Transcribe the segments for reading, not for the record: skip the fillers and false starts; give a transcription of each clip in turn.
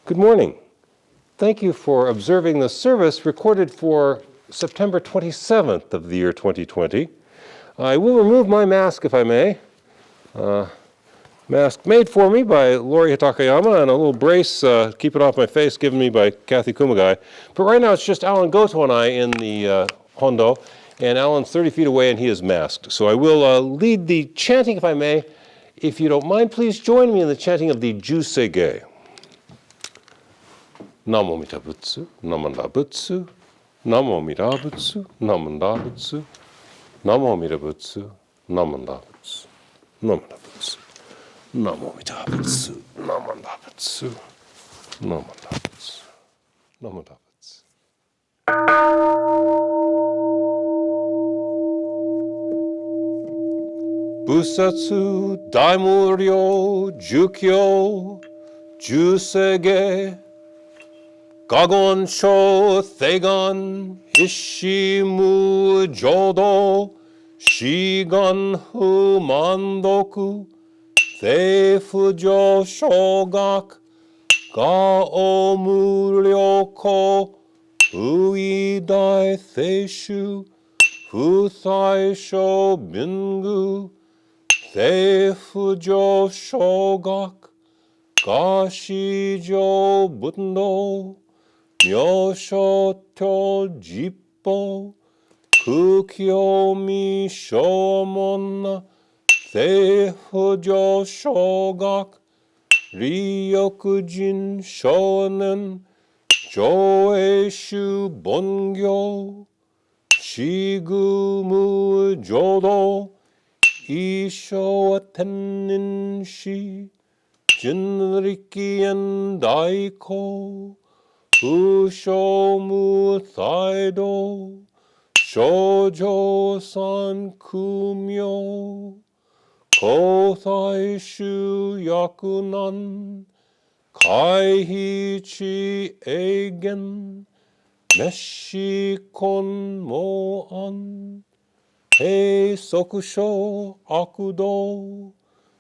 Good morning. Thank you for observing the service recorded for September 27th of the year 2020. I will remove my mask if I may. Mask made for me by Lori Hitakayama and a little brace, keep it off my face, given me by Kathy Kumagai. But right now it's just Alan Goto and I in the Hondo, and Alan's 30 feet away and he is masked. So I will lead the chanting if I may. If you don't mind, please join me in the chanting of the Juseige. Namo Mita Butsu, Namanda Butsu, Namo Mita Butsu, Namanda Butsu, Namo Mita Butsu, Namanda Butsu, Namanda Butsu, Namo Mita Butsu, Namanda Butsu, Namanda Butsu, Namanda Butsu. Busatsu, Daimuryo, Jukyo, Juseige, Gagon sho Thegan Hishimu Jodo Shigan hu Mandoku Theifujo Shogak Ga Omuryoko Uidai Theishu Futhai Sho Bingu Theifujo Shogak Ga Shijo Bundo Myosho Jippo Kukyomi Shomon Theifujo Shogak Ryokujin Shonen Joeshu Bongyo Shigumu Jodo Isho Tenin Shi Jinrikien Daiko Fushomu Thaido Shoujo San Kumyo Kothai Shu Yakunan Kaihichi Eigen Meshikon Moan Hei Sokusho Akudo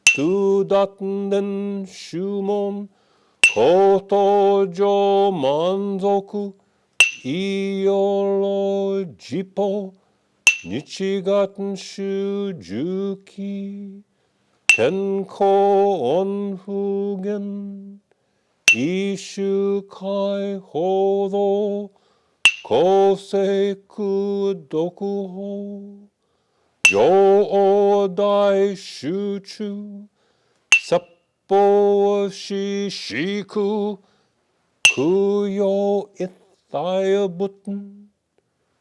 Tudatten Shumon Kotojo Manzoku Iyoro Jippo Nichigaten Shujuki Tenko Onfugen Ishu Kai Hodo Koseku Dokuho Jo Dai Shuchu Seppo Shishiku Kuyo Ithaya Button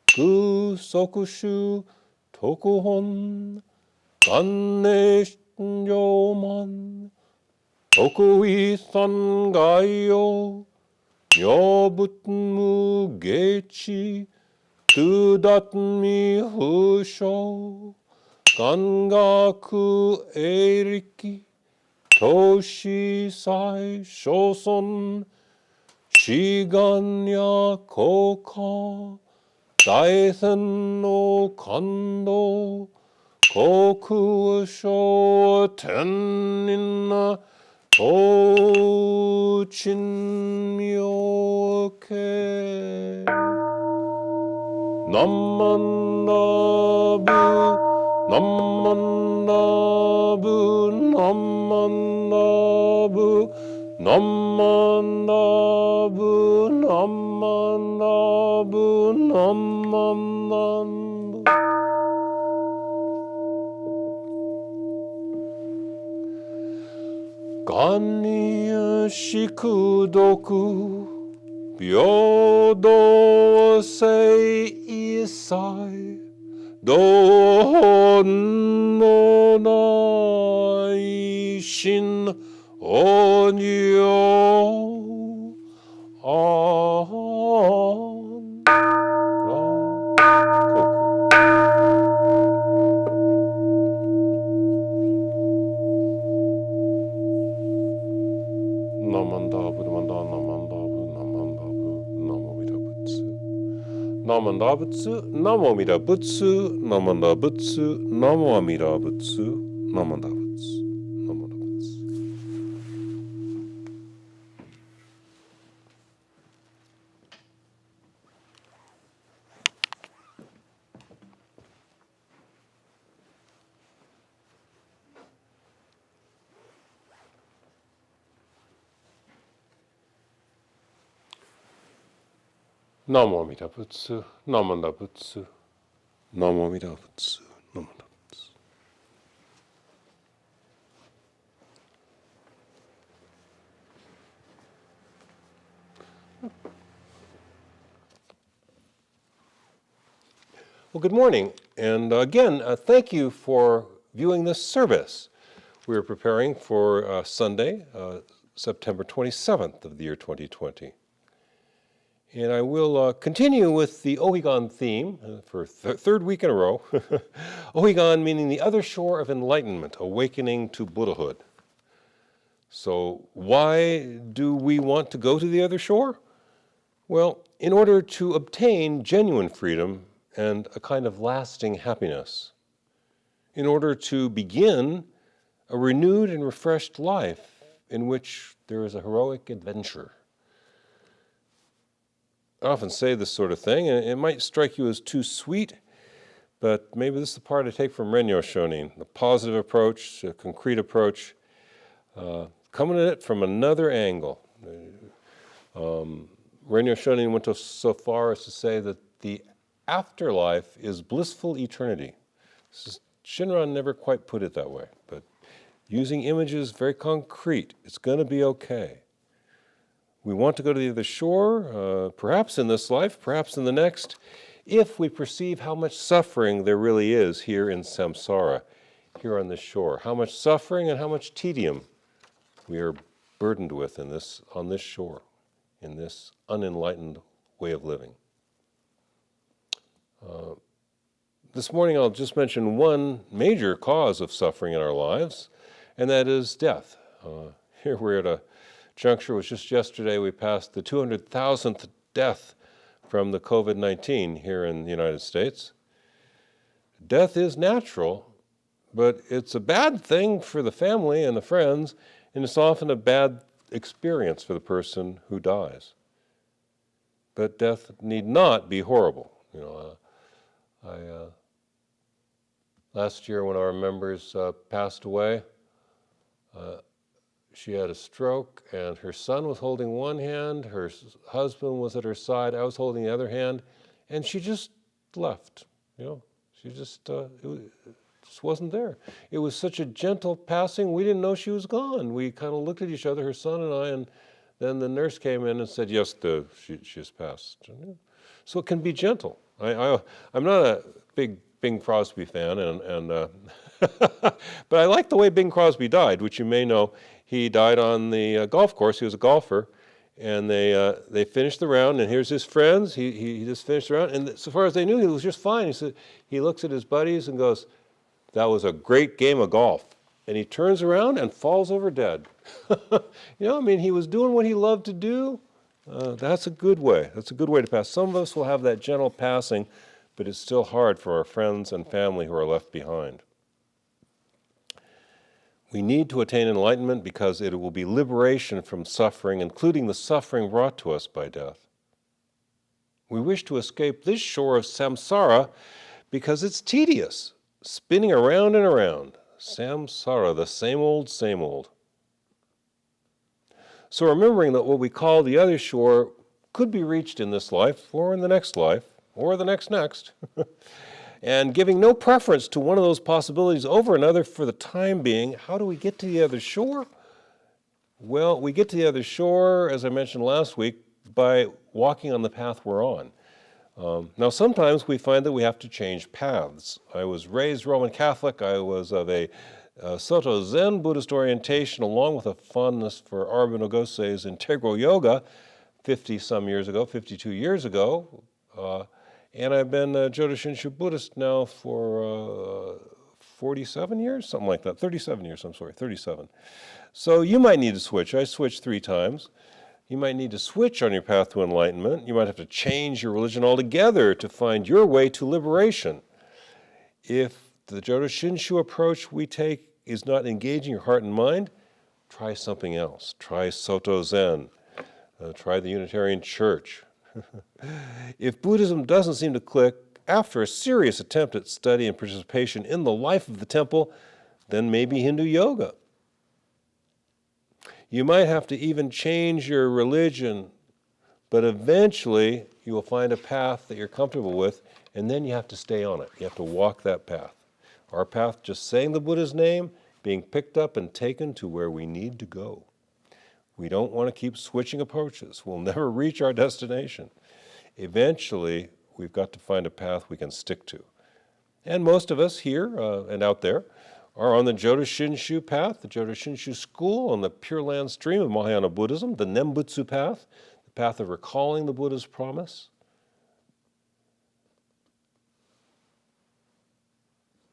Kusokushu Tokuhon Ganne Yoman Tokui Sangayo Nyobutmu Gechi Tudatmi Husho Gangaku Eriki Toshi Sai Shoson Shiganya Koka Daisen no Kando Koku Sho Tenin Tochin Myoke Namandabu Namandabu Namandabu Namandabu Namandabu Namandabu Ganiya Shikudoku Byodo Sei Isai Don no Nai Shin Onyo On Ra Koku Namandabu Namandabu Namandabu Namo Mita Butsu Namanda Butsu Namo Mita Butsu Namanda Butsu Namo Amida Butsu Namanda Butsu Namanda Butsu Namo Amida Butsu, Namanda Butsu, Namo Amida Butsu, Namanda Butsu. Well, good morning, and again, thank you for viewing this service. We are preparing for Sunday, September 27th of the year 2020. And I will continue with the Ohigan theme for third week in a row. Ohigan meaning the other shore of enlightenment, awakening to Buddhahood. So why do we want to go to the other shore? Well, in order to obtain genuine freedom and a kind of lasting happiness. In order to begin a renewed and refreshed life in which there is a heroic adventure. I often say this sort of thing, and it might strike you as too sweet, but maybe this is the part I take from Renyo Shonin, the positive approach, a concrete approach, coming at it from another angle. Renyo Shonin went so far as to say that the afterlife is blissful eternity. Shinran never quite put it that way, but using images very concrete, it's going to be okay. We want to go to the other shore, perhaps in this life, perhaps in the next, if we perceive how much suffering there really is here in samsara, here on this shore. How much suffering and how much tedium we are burdened with on this shore, in this unenlightened way of living. This morning I'll just mention one major cause of suffering in our lives, and that is death. Here we're at a juncture. Was just yesterday we passed the 200,000th death from the COVID-19 here in the United States. Death is natural, but it's a bad thing for the family and the friends, and it's often a bad experience for the person who dies. But death need not be horrible. Last year when our members passed away, she had a stroke, and her son was holding one hand, her husband was at her side, I was holding the other hand, and she just left. She just wasn't there. It was such a gentle passing, we didn't know she was gone. We kind of looked at each other, her son and I, and then the nurse came in and said, yes, she just passed. So it can be gentle. I'm not a big Bing Crosby fan, but I like the way Bing Crosby died, which you may know. He died on the golf course. He was a golfer, and they finished the round. And here's his friends. He just finished the round, and so far as they knew, he was just fine. He looks at his buddies and goes, "That was a great game of golf." And he turns around and falls over dead. He was doing what he loved to do. That's a good way. That's a good way to pass. Some of us will have that gentle passing, but it's still hard for our friends and family who are left behind. We need to attain enlightenment because it will be liberation from suffering, including the suffering brought to us by death. We wish to escape this shore of samsara because it's tedious, spinning around and around. Samsara, the same old, same old. So remembering that what we call the other shore could be reached in this life, or in the next life, or the next, and giving no preference to one of those possibilities over another for the time being, how do we get to the other shore? Well, we get to the other shore, as I mentioned last week, by walking on the path we're on. Now, sometimes we find that we have to change paths. I was raised Roman Catholic. I was of a Soto Zen Buddhist orientation, along with a fondness for Aurobindo Gosei's integral yoga 52 years ago. And I've been a Jodo Shinshu Buddhist now for 47 years, something like that. 37 years, 37. So you might need to switch. I switched 3 times. You might need to switch on your path to enlightenment. You might have to change your religion altogether to find your way to liberation. If the Jodo Shinshu approach we take is not engaging your heart and mind, try something else. Try Soto Zen. Try the Unitarian Church. If Buddhism doesn't seem to click after a serious attempt at study and participation in the life of the temple, then maybe Hindu yoga. You might have to even change your religion But eventually, you will find a path that you're comfortable with, and then you have to stay on it. You have to walk that path. Our path, just saying the Buddha's name, being picked up and taken to where we need to go. We don't want to keep switching approaches. We'll never reach our destination. Eventually, we've got to find a path we can stick to. And most of us here and out there are on the Jodo Shinshu path, the Jodo Shinshu school, on the Pure Land stream of Mahayana Buddhism, the Nembutsu path, the path of recalling the Buddha's promise.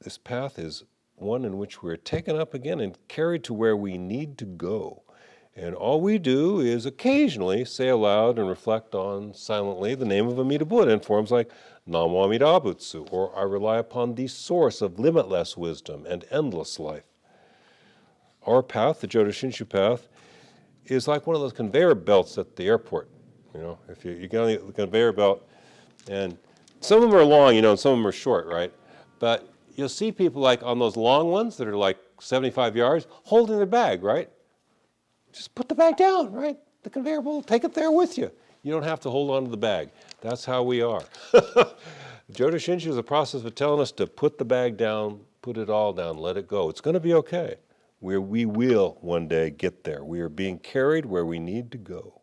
This path is one in which we're taken up again and carried to where we need to go. And all we do is occasionally say aloud and reflect on silently the name of Amida Buddha in forms like Namo Amida Butsu, or I rely upon the source of limitless wisdom and endless life. Our path, the Jodo Shinshu path, is like one of those conveyor belts at the airport. If you get on the conveyor belt, and some of them are long, and some of them are short, right? But you'll see people like on those long ones that are like 75 yards holding their bag, right? Just put the bag down, right? The conveyor belt, take it there with you. You don't have to hold on to the bag. That's how we are. Jodo Shinshu is a process of telling us to put the bag down, put it all down, let it go. It's going to be okay. We will one day get there. We are being carried where we need to go.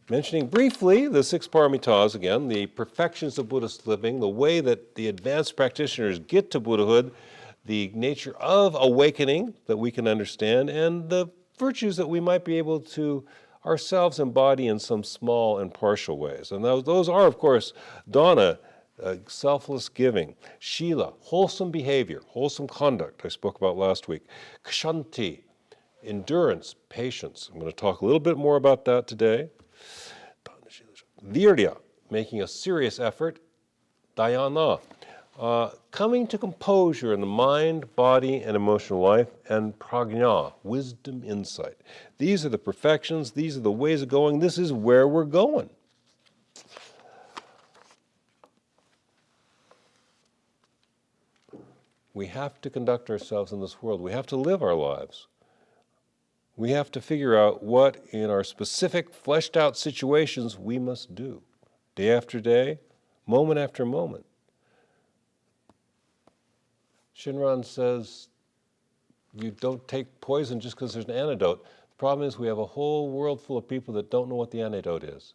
Mentioning briefly the Six Paramitas again, the perfections of Buddhist living, the way that the advanced practitioners get to Buddhahood, the nature of awakening that we can understand, and the virtues that we might be able to ourselves embody in some small and partial ways. And those are, of course, dana, selfless giving; shila, wholesome behavior, wholesome conduct, I spoke about last week; kshanti, endurance, patience. I'm going to talk a little bit more about that today. Virya, making a serious effort; dhyana, coming to composure in the mind, body, and emotional life; and prajna, wisdom, insight. These are the perfections, these are the ways of going, this is where we're going. We have to conduct ourselves in this world. We have to live our lives. We have to figure out what, in our specific, fleshed out situations, we must do, day after day, moment after moment. Shinran says, you don't take poison just because there's an antidote. The problem is we have a whole world full of people that don't know what the antidote is.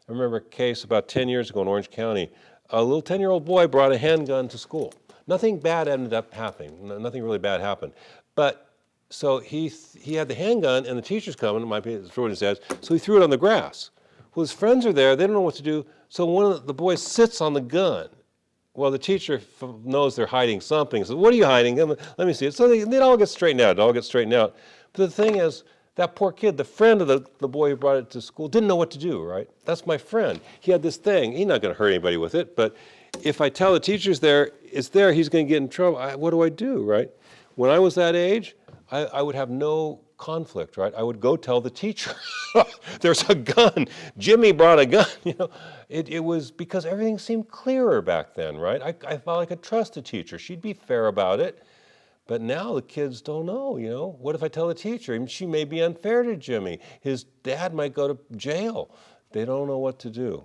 I remember a case about 10 years ago in Orange County. A little 10-year-old boy brought a handgun to school. Nothing bad ended up happening. Nothing really bad happened. But so he had the handgun, and the teacher's coming, it might be throwing his head, so he threw it on the grass. Well, his friends are there, they don't know what to do, so one of the boys sits on the gun. Well, the teacher knows they're hiding something, says, what are you hiding? Let me see it. So it all gets straightened out, But the thing is, that poor kid, the friend of the boy who brought it to school, didn't know what to do, right? That's my friend. He had this thing. He's not going to hurt anybody with it, but if I tell the teacher's there, it's there, he's going to get in trouble. What do I do, right? When I was that age, I would have no conflict, right? I would go tell the teacher, there's a gun. Jimmy brought a gun. It was because everything seemed clearer back then, right? I felt I could trust the teacher. She'd be fair about it. But now the kids don't know, What if I tell the teacher? She may be unfair to Jimmy. His dad might go to jail. They don't know what to do.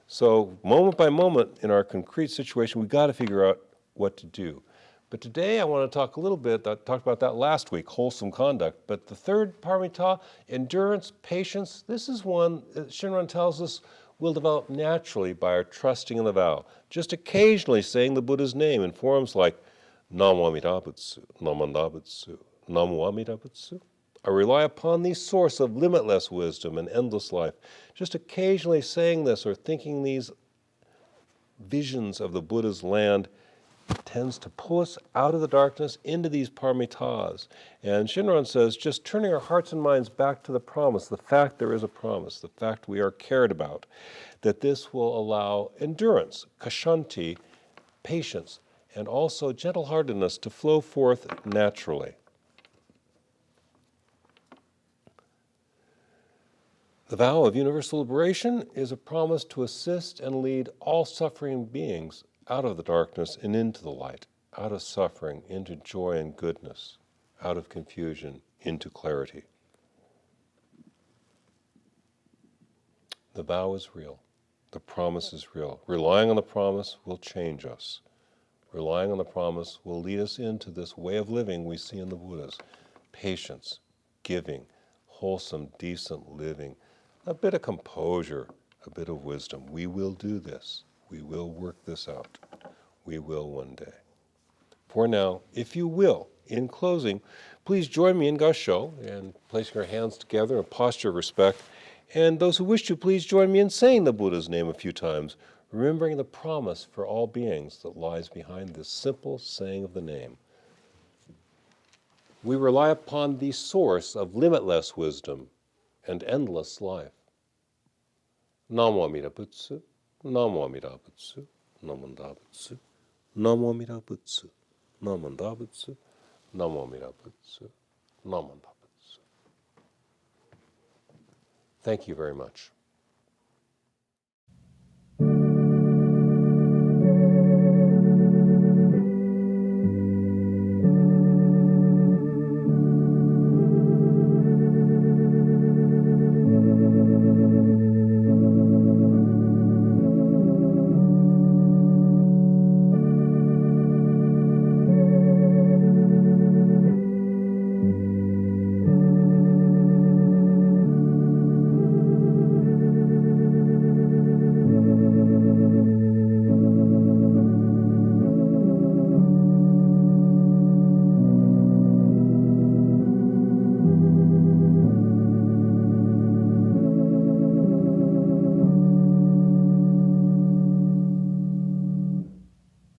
So moment by moment in our concrete situation, we've got to figure out what to do. But today I want to talk a little bit, I talked about that last week, wholesome conduct. But the third paramita, endurance, patience, this is one that Shinran tells us will develop naturally by our trusting in the vow. Just occasionally saying the Buddha's name in forms like Namo Amida Butsu, Namanda Butsu, Namo Amida Butsu. I rely upon the source of limitless wisdom and endless life. Just occasionally saying this or thinking these visions of the Buddha's land tends to pull us out of the darkness into these paramitas. And Shinran says, just turning our hearts and minds back to the promise, the fact there is a promise, the fact we are cared about, that this will allow endurance, kshanti, patience, and also gentle-heartedness to flow forth naturally. The vow of universal liberation is a promise to assist and lead all suffering beings out of the darkness and into the light, out of suffering into joy and goodness, out of confusion into clarity. The vow is real. The promise is real. Relying on the promise will change us. Relying on the promise will lead us into this way of living we see in the Buddhas. Patience, giving, wholesome, decent living, a bit of composure, a bit of wisdom. We will do this. We will work this out. We will one day. For now, if you will, in closing, please join me in Gassho and placing our hands together in a posture of respect. And those who wish to, please join me in saying the Buddha's name a few times, remembering the promise for all beings that lies behind this simple saying of the name. We rely upon the source of limitless wisdom and endless life. Namo Amida Butsu, Namo Amida Butsu, Namo Amida Butsu, Namo Amida Butsu, Namo Amida Butsu, Namo Amida Butsu, Namo Amida Butsu. Thank you very much.